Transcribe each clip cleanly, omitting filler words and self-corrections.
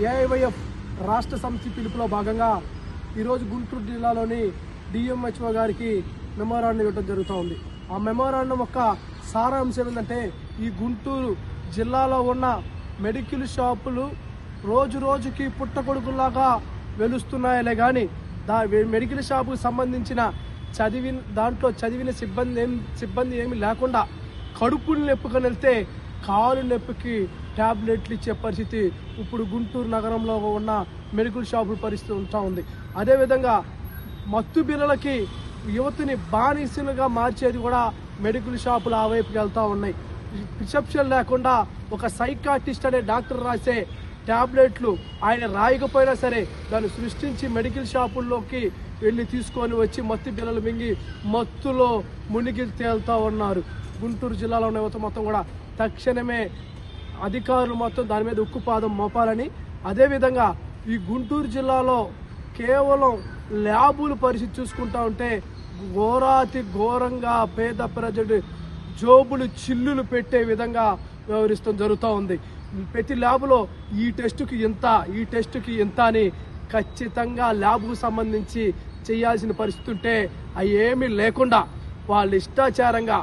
AIYF రాష్ట్ర సమితి పిలుపులో భాగంగా ఈరోజు గుంటూరు జిల్లాలోని డిఎంహెచ్ఓ గారికి మెమోరాండం ఇవ్వడం జరుగుతూ ఉంది. ఆ మెమోరాండం యొక్క సారాంశం ఏంటంటే, ఈ గుంటూరు జిల్లాలో ఉన్న మెడికల్ షాపులు రోజు రోజుకి పుట్టగొడుగులాగా వెలుస్తున్నాయలే కానీ మెడికల్ షాపుకు సంబంధించిన చదివిన సిబ్బంది ఏమి లేకుండా కడుపులు నొప్పుకొని వెళ్తే కాలు నొప్పికి ట్యాబ్లెట్లు ఇచ్చే పరిస్థితి ఇప్పుడు గుంటూరు నగరంలో ఉన్న మెడికల్ షాపుల పరిస్థితి ఉంటా ఉంది. అదేవిధంగా మత్తు బిళ్ళలకి యువతిని బానిసలుగా మార్చేది కూడా మెడికల్ షాపులు ఆ వైపుకి వెళ్తూ ఉన్నాయి. ప్రిస్క్రిప్షన్ లేకుండా ఒక సైకాట్రిస్ట్ అనే డాక్టర్ రాసే ట్యాబ్లెట్లు ఆయన రాయకపోయినా సరే దాన్ని సృష్టించి మెడికల్ షాపుల్లోకి వెళ్ళి తీసుకొని వచ్చి మత్తు బిళ్ళలు మింగి మత్తులో మునిగి తేలుతూ ఉన్నారు. గుంటూరు జిల్లాలో ఉన్న యువత మొత్తం కూడా తక్షణమే అధికారులు మొత్తం దాని మీద ఉక్కుపాదం మోపాలని, అదేవిధంగా ఈ గుంటూరు జిల్లాలో కేవలం ల్యాబుల పరిస్థితి చూసుకుంటా ఉంటే ఘోరాతి ఘోరంగా పేద ప్రజలు జోబులు చిల్లులు పెట్టే విధంగా వ్యవహరిస్తూ జరుగుతూ ఉంది. ప్రతి ల్యాబులో ఈ టెస్టుకి ఇంత అని ఖచ్చితంగా ల్యాబ్కు సంబంధించి చేయాల్సిన పరిస్థితి ఉంటే అవి ఏమీ లేకుండా వాళ్ళ ఇష్టాచారంగా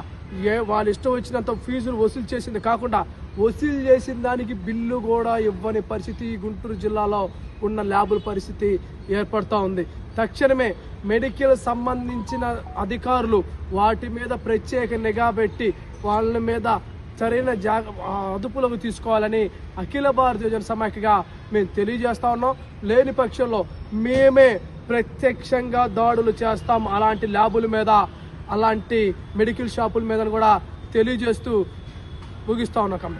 వాళ్ళ ఇష్టం వచ్చినంత ఫీజులు వసూలు చేసింది కాకుండా వసూలు చేసిన దానికి బిల్లు కూడా ఇవ్వని పరిస్థితి గుంటూరు జిల్లాలో ఉన్న ల్యాబుల పరిస్థితి ఏర్పడుతూ ఉంది. తక్షణమే మెడికల్ సంబంధించిన అధికారులు వాటి మీద ప్రత్యేక నిఘా పెట్టి వాళ్ళ మీద సరైన అదుపులోకి తీసుకోవాలని అఖిల భారతీయ జన సమాఖ్యగా మేము తెలియజేస్తా ఉన్నాం. లేని పక్షంలో మేమే ప్రత్యక్షంగా దాడులు చేస్తాం అలాంటి ల్యాబుల మీద, అలాంటి మెడికల్ షాపుల మీద కూడా తెలియజేస్తూ ముగిస్తా ఉన్నాం.